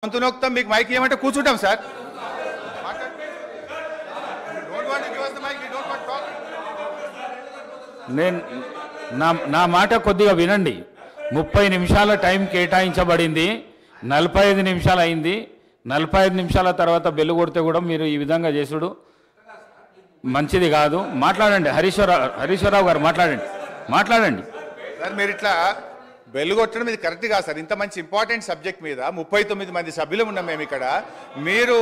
వంతునొక్తాం మీకు మైక్ ఇవ్వమంటే కూర్చుంటాం సార్. నేను నా మాట కొద్దిగా వినండి. 30 నిమిషాల టైం కేటాయించబడింది, 45 నిమిషాలు అయింది. 45 నిమిషాల తర్వాత బెల్లు కొడితే కూడా మీరు ఈ విధంగా చేసుడు మంచిది కాదు. మాట్లాడండి. హరీశ్వరరావు గారు మాట్లాడండి సార్. మీరు ఇట్లా బెల్లు కొట్టడం ఇది కరెక్ట్ కాదు సార్. ఇంత మంచి ఇంపార్టెంట్ సబ్జెక్ట్ మీద 39 మంది సభ్యులు ఉన్నాం మేము ఇక్కడ. మీరు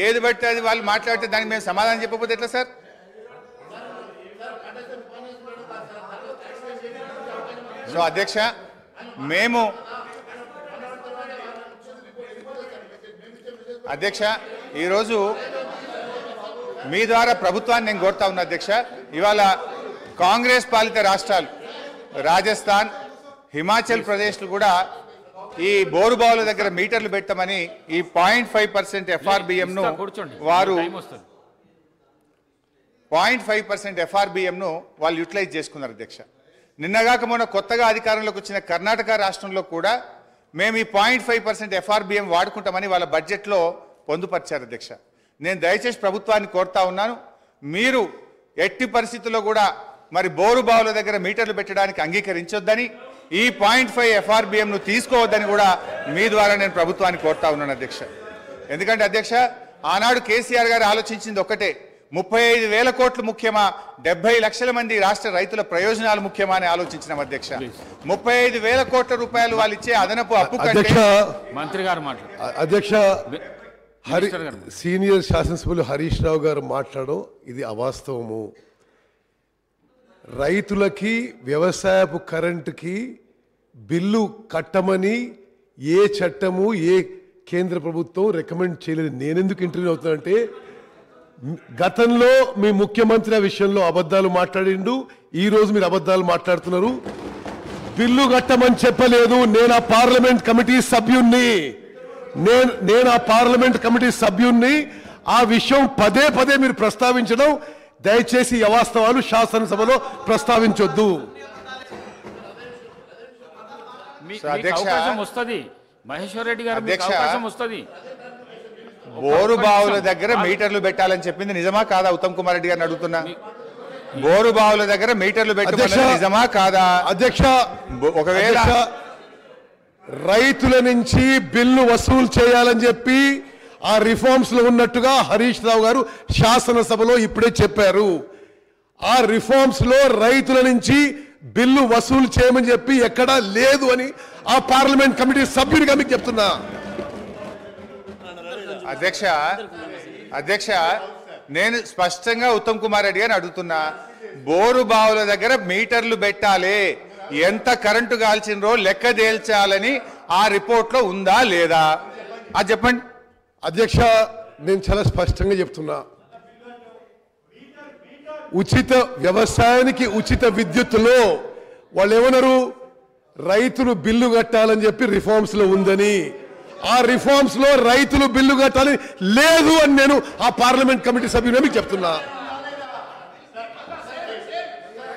ఏది బట్టి అది వాళ్ళు మాట్లాడితే దానికి మేము సమాధానం చెప్పకపోతే ఎట్లా సార్? సో అధ్యక్ష, మేము అధ్యక్ష ఈరోజు మీ ద్వారా ప్రభుత్వాన్ని నేను కోరుతా ఉన్నా అధ్యక్ష. ఇవాళ కాంగ్రెస్ పాలిత రాష్ట్రాలు రాజస్థాన్, హిమాచల్ ప్రదేశ్లు కూడా ఈ బోరుబావుల దగ్గర మీటర్లు పెట్టమని ఈ 0.5% ఎఫ్ఆర్బిఎంను వారు 0.5% ఎఫ్ఆర్బిఎంను వాళ్ళు యూటిలైజ్ చేసుకున్నారు అధ్యక్ష. నిన్నగాక మొన్న కొత్తగా అధికారంలోకి వచ్చిన కర్ణాటక రాష్ట్రంలో కూడా మేము ఈ 0.5% ఎఫ్ఆర్బిఎం వాడుకుంటామని వాళ్ళ బడ్జెట్లో పొందుపరిచారు అధ్యక్ష. నేను దయచేసి ప్రభుత్వాన్ని కోరుతా ఉన్నాను, మీరు ఎట్టి పరిస్థితుల్లో కూడా మరి బోరు బావుల దగ్గర మీటర్లు పెట్టడానికి అంగీకరించొద్దని, ఈ 0.5 ఎఫ్ఆర్బిఎంను తీసుకోవద్దని కూడా మీ ద్వారా నేను ప్రభుత్వాన్ని కోరుతా ఉన్నాను అధ్యక్ష. ఎందుకంటే అధ్యక్ష, ఆనాడు కేసీఆర్ గారు ఆలోచించింది ఒక్కటే, 35,000 కోట్లు ముఖ్యమా, 70 లక్షల మంది రాష్ట్ర రైతుల ప్రయోజనాలు ముఖ్యమా అని ఆలోచించినాం అధ్యక్ష. 35,000 కోట్ల రూపాయలు వాళ్ళు ఇచ్చే అదనపు అప్పు కంటే మంత్రి గారు అధ్యక్ష సీనియర్ శాసనసభ్యులు హరీష్ రావు గారు మాట్లాడడం ఇది అవాస్తవము. రైతులకి వ్యవసాయపు కరెంటుకి బిల్లు కట్టమని ఏ చట్టము ఏ కేంద్ర ప్రభుత్వం రికమెండ్ చేయలేదు. నేనెందుకు ఇంటర్వ్యూ అవుతానంటే, గతంలో మీ ముఖ్యమంత్రి ఆ విషయంలో అబద్ధాలు మాట్లాడిండు, ఈరోజు మీరు అబద్ధాలు మాట్లాడుతున్నారు. బిల్లు కట్టమని చెప్పలేదు. నేను ఆ పార్లమెంట్ కమిటీ సభ్యుణ్ణి ఆ విషయం పదే పదే మీరు ప్రస్తావించడం దయచేసి అవాస్తవాలు శాసనసభలో ప్రస్తావించొద్దు. మహేశ్వర్ రెడ్డి గారు అవకాశం వస్తుంది. బోరు బావుల దగ్గర మీటర్లు పెట్టాలని చెప్పింది నిజమా కాదా? ఉత్తమ్ కుమార్ రెడ్డి గారిని అడుగుతున్నా. బోరు బావుల దగ్గర మీటర్లు పెట్టాలని నిజమా కాదా? అధ్యక్ష, ఒకవేళ రైతుల నుంచి బిల్లు వసూలు చేయాలని చెప్పి ఆ రిఫార్మ్స్ లో ఉన్నట్టుగా హరీష్ రావు గారు శాసనసభలో ఇప్పుడే చెప్పారు. ఆ రిఫార్మ్స్ లో రైతుల నుంచి బిల్లు వసూలు చేయమని చెప్పి ఎక్కడా లేదు అని ఆ పార్లమెంట్ కమిటీ సభ్యుడిగా మీకు చెప్తున్నా. అధ్యక్ష నేను స్పష్టంగా ఉత్తమ్ కుమార్ రెడ్డి గారిని అడుగుతున్నా, బోరు బావుల దగ్గర మీటర్లు పెట్టాలి, ఎంత కరెంటు కాల్చినరో లెక్క తేల్చాలని ఆ రిపోర్ట్ లో ఉందా లేదా అది చెప్పండి. అధ్యక్ష, నేను చాలా స్పష్టంగా చెప్తున్నా, ఉచిత వ్యవసాయానికి ఉచిత విద్యుత్తులో వాళ్ళు ఏమన్నారు, రైతులు బిల్లు కట్టాలని చెప్పి రిఫార్మ్స్ లో ఉందని, ఆ రిఫార్మ్స్ లో రైతులు బిల్లు కట్టాలి లేదు అని నేను ఆ పార్లమెంట్ కమిటీ సభ్యులు మీకు చెప్తున్నా.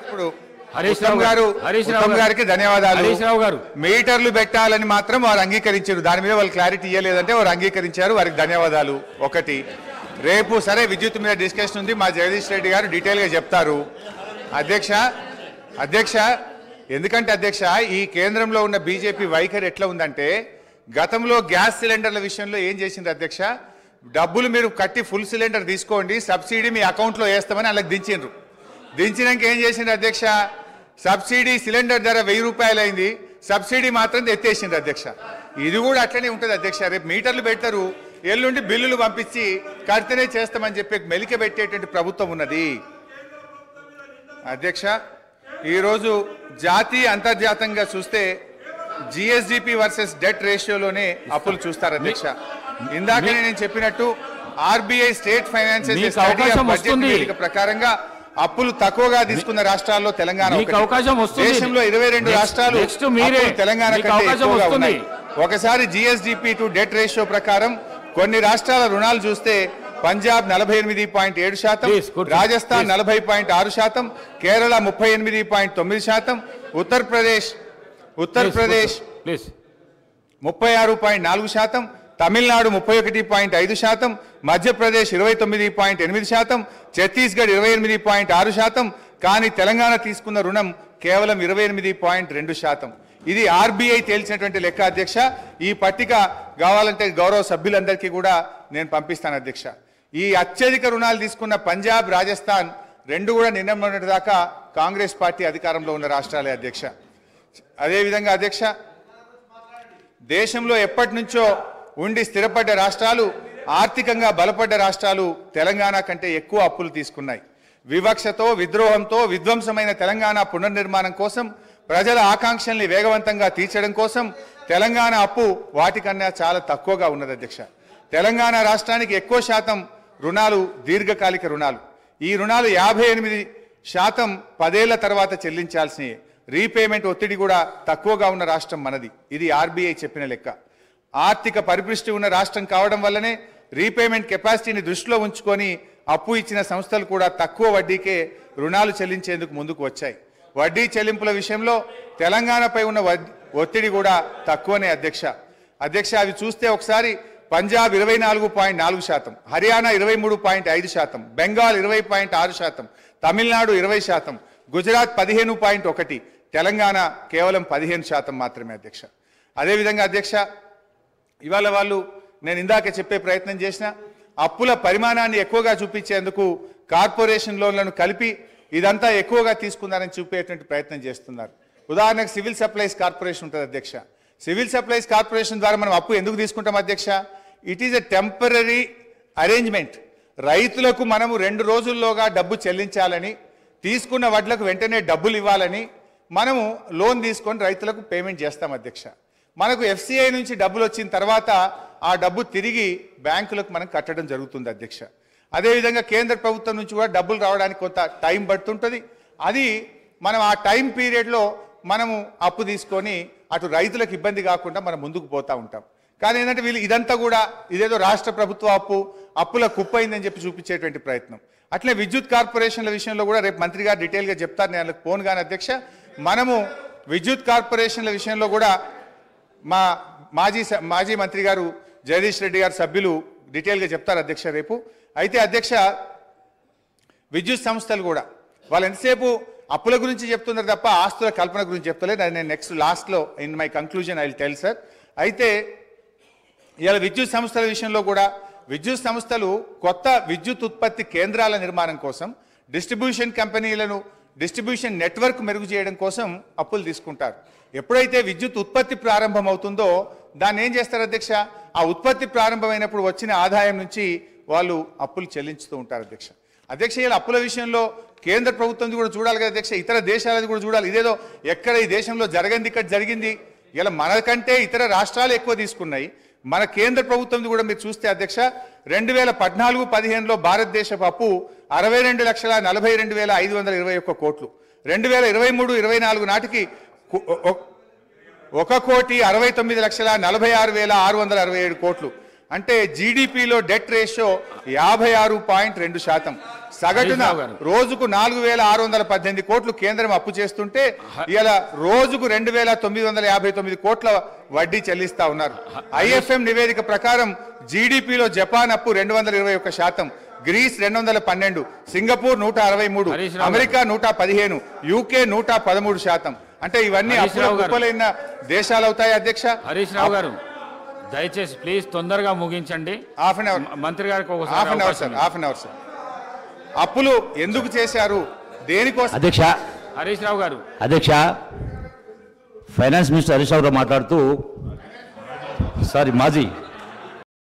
ఇప్పుడు ఉత్తమ్ గారికి ధన్యవాదాలు. మీటర్లు పెట్టాలని మాత్రం వారు అంగీకరించారు, దాని మీద వాళ్ళు క్లారిటీ ఇవ్వలేదంటే వారు అంగీకరించారు, వారికి ధన్యవాదాలు. ఒకటి, రేపు సరే విద్యుత్ మీద డిస్కషన్ ఉంది, మా జగదీష్ రెడ్డి గారు డీటెయిల్గా చెప్తారు. అధ్యక్ష ఎందుకంటే అధ్యక్ష, ఈ కేంద్రంలో ఉన్న బీజేపీ వైఖరి ఎట్లా ఉందంటే, గతంలో గ్యాస్ సిలిండర్ల విషయంలో ఏం చేసింది అధ్యక్ష, డబ్బులు మీరు కట్టి ఫుల్ సిలిండర్ తీసుకోండి, సబ్సిడీ మీ అకౌంట్లో వేస్తామని అలాగ దించిండ్రు. దించినాక ఏం చేసిండ్రు అధ్యక్ష, సబ్సిడీ సిలిండర్ ధర 1000 రూపాయలు అయింది, సబ్సిడీ మాత్రం ఎత్తేసిండ్రు అధ్యక్ష. ఇది కూడా అట్లనే ఉంటుంది అధ్యక్ష. రేపు మీటర్లు పెడతారు, ఎల్లుండి బిల్లులు పంపించి కడితేనే చేస్తామని చెప్పి మెలిక పెట్టేటువంటి ప్రభుత్వం ఉన్నది అధ్యక్ష. ఈరోజు జాతీయ అంతర్జాతీయంగా చూస్తే జిఎస్డిపి వర్సెస్ డెట్ రేషియోలోనే అప్పులు చూస్తారు అధ్యక్ష. ఇందాకనే నేను చెప్పినట్టు ఆర్బీఐ స్టేట్ ఫైనాన్షియల్ బడ్జెట్ ప్రకారంగా అప్పులు తక్కువగా తీసుకున్న రాష్ట్రాల్లో తెలంగాణ, దేశంలో 22 రాష్ట్రాలు తెలంగాణ కంటే ఎక్కువగా ఉన్నాయి. ఒకసారి జిఎస్డిపి టు డెట్ రేషియో ప్రకారం కొన్ని రాష్ట్రాల రుణాలు చూస్తే పంజాబ్ 48.7%, రాజస్థాన్ 40.6%, కేరళ 38.9%, ఉత్తరప్రదేశ్ 36.4%, తమిళనాడు 31.5%, మధ్యప్రదేశ్ 29.8%, ఛత్తీస్గఢ్ 28.6%, కానీ తెలంగాణ తీసుకున్న రుణం కేవలం 28.2%. ఇది ఆర్బీఐ తేల్చినటువంటి లెక్క అధ్యక్ష. ఈ పట్టిక కావాలంటే గౌరవ సభ్యులందరికీ కూడా నేను పంపిస్తాను అధ్యక్ష. ఈ అత్యధిక రుణాలు తీసుకున్న పంజాబ్, రాజస్థాన్ రెండు కూడా నిన్న మొన్నటి దాకా కాంగ్రెస్ పార్టీ అధికారంలో ఉన్న రాష్ట్రాలే అధ్యక్ష. అదేవిధంగా అధ్యక్ష, దేశంలో ఎప్పటి నుంచో ఉండి స్థిరపడ్డ రాష్ట్రాలు, ఆర్థికంగా బలపడ్డ రాష్ట్రాలు తెలంగాణ కంటే ఎక్కువ అప్పులు తీసుకున్నాయి. వివక్షతో, విద్రోహంతో విధ్వంసమైన తెలంగాణ పునర్నిర్మాణం కోసం, ప్రజల ఆకాంక్షల్ని వేగవంతంగా తీర్చడం కోసం తెలంగాణ అప్పు వాటికన్నా చాలా తక్కువగా ఉన్నది అధ్యక్ష. తెలంగాణ రాష్ట్రానికి ఎక్కువ శాతం రుణాలు దీర్ఘకాలిక రుణాలు. ఈ రుణాలు 58% 10 ఏళ్ల తర్వాత చెల్లించాల్సినవి. రీపేమెంట్ ఒత్తిడి కూడా తక్కువగా ఉన్న రాష్ట్రం మనది. ఇది ఆర్బీఐ చెప్పిన లెక్క. ఆర్థిక పరిపుష్టి ఉన్న రాష్ట్రం కావడం వల్లనే రీపేమెంట్ కెపాసిటీని దృష్టిలో ఉంచుకొని అప్పు ఇచ్చిన సంస్థలు కూడా తక్కువ వడ్డీకే రుణాలు చెల్లించేందుకు ముందుకు వచ్చాయి. వడ్డీ చెల్లింపుల విషయంలో తెలంగాణపై ఉన్న ఒత్తిడి కూడా తక్కువనే అధ్యక్ష. అవి చూస్తే ఒకసారి పంజాబ్ 24.4%, హర్యానా 23.5%, బెంగాల్ 20.6%, తమిళనాడు 20%, గుజరాత్ 15.1%, తెలంగాణ కేవలం 15% మాత్రమే అధ్యక్ష. అదేవిధంగా అధ్యక్ష, ఇవాళ వాళ్ళు నేను ఇందాక చెప్పే ప్రయత్నం చేసిన అప్పుల పరిమాణాన్ని ఎక్కువగా చూపించేందుకు కార్పొరేషన్ లోన్లను కలిపి ఇదంతా ఎక్కువగా తీసుకున్నారని చూపేటువంటి ప్రయత్నం చేస్తున్నారు. ఉదాహరణకు సివిల్ సప్లైస్ కార్పొరేషన్ ఉంటుంది అధ్యక్ష. సివిల్ సప్లైస్ కార్పొరేషన్ ద్వారా మనం అప్పు ఎందుకు తీసుకుంటాం అధ్యక్ష? It is a temporary arrangement. రైతులకు మనము 2 రోజుల్లోగా డబ్బు చెల్లించాలని, తీసుకున్న వడ్లకు వెంటనే డబ్బులు ఇవ్వాలని మనము లోన్ తీసుకొని రైతులకు పేమెంట్ చేస్తాం అధ్యక్ష. మనకు ఎఫ్సిఐ నుంచి డబ్బులు వచ్చిన తర్వాత ఆ డబ్బు తిరిగి బ్యాంకులకు మనం కట్టడం జరుగుతుంది అధ్యక్ష. అదేవిధంగా కేంద్ర ప్రభుత్వం నుంచి కూడా డబ్బులు రావడానికి కొంత టైం పడుతుంటుంది. అది మనం ఆ టైం పీరియడ్లో మనము అప్పు తీసుకొని అటు రైతులకు ఇబ్బంది కాకుండా మనం ముందుకు పోతూ ఉంటాం. కానీ ఏంటంటే వీళ్ళు ఇదంతా కూడా ఇదేదో రాష్ట్ర ప్రభుత్వ అప్పుల కుప్పైందని చెప్పి చూపించేటువంటి ప్రయత్నం. అట్లే విద్యుత్ కార్పొరేషన్ల విషయంలో కూడా రేపు మంత్రి గారు డీటెయిల్గా చెప్తారు, నేను వాళ్ళకి ఫోన్ కానీ అధ్యక్ష. మనము విద్యుత్ కార్పొరేషన్ల విషయంలో కూడా మా మాజీ మంత్రి గారు జగదీష్ రెడ్డి గారు సభ్యులు డీటెయిల్గా చెప్తారు అధ్యక్ష రేపు. అయితే అధ్యక్ష, విద్యుత్ సంస్థలు కూడా వాళ్ళు ఎంతసేపు అప్పుల గురించి చెప్తున్నారు తప్ప ఆస్తుల కల్పన గురించి చెప్తలేదు. అది నేను నెక్స్ట్ లాస్ట్లో in my conclusion I will tell sir. అయితే ఇవాళ విద్యుత్ సంస్థల విషయంలో కూడా విద్యుత్ సంస్థలు కొత్త విద్యుత్ ఉత్పత్తి కేంద్రాల నిర్మాణం కోసం, డిస్ట్రిబ్యూషన్ కంపెనీలను డిస్ట్రిబ్యూషన్ నెట్వర్క్ మెరుగు చేయడం కోసం అప్పులు తీసుకుంటారు. ఎప్పుడైతే విద్యుత్ ఉత్పత్తి ప్రారంభం అవుతుందో దాన్ని ఏం చేస్తారు అధ్యక్ష? ఆ ఉత్పత్తి ప్రారంభమైనప్పుడు వచ్చిన ఆదాయం నుంచి వాళ్ళు అప్పులు చెల్లించుతూ ఉంటారు అధ్యక్ష. ఇలా అప్పుల విషయంలో కేంద్ర ప్రభుత్వం కూడా చూడాలి కదా అధ్యక్ష, ఇతర దేశాలది కూడా చూడాలి. ఇదేదో ఎక్కడ ఈ దేశంలో జరగంది ఇక్కడ జరిగింది. ఇలా మనకంటే ఇతర రాష్ట్రాలు ఎక్కువ తీసుకున్నాయి. మన కేంద్ర ప్రభుత్వం కూడా మీరు చూస్తే అధ్యక్ష, 2014-15లో భారతదేశపు అప్పు 62,42,521 కోట్లు. 2023-24 నాటికి 1,69,46,46,667 కోట్లు. అంటే జీడిపిలో డెట్ రేషియో 56.2%. సగటున రోజుకు 4,618 కోట్లు కేంద్రం అప్పు చేస్తుంటే ఇలా రోజుకు 2,959 కోట్ల వడ్డీ చెల్లిస్తా ఉన్నారు. ఐఎఫ్ఎం నివేదిక ప్రకారం జీడిపిలో జపాన్ అప్పు 221%, గ్రీస్ 212, సింగపూర్ 163, అమెరికా 115, యూకే 113%. అంటే ఇవన్నీ అప్పులైన దేశాలు అవుతాయి అధ్యక్ష. హరీష్ రావు గారు దయచేసి ప్లీజ్ తొందరగా ముగించండి. హాఫ్ అన్ అవర్ మంత్రి గారికి హాఫ్ అన్ అవర్ సార్. అప్పులు ఎందుకు చేశారు, దేనికోసం? అధ్యక్ష హరీష్ రావు గారు. అధ్యక్ష, ఫైనాన్స్ మినిస్టర్ హరీష్ రావు మాట్లాడుతూ మాజీ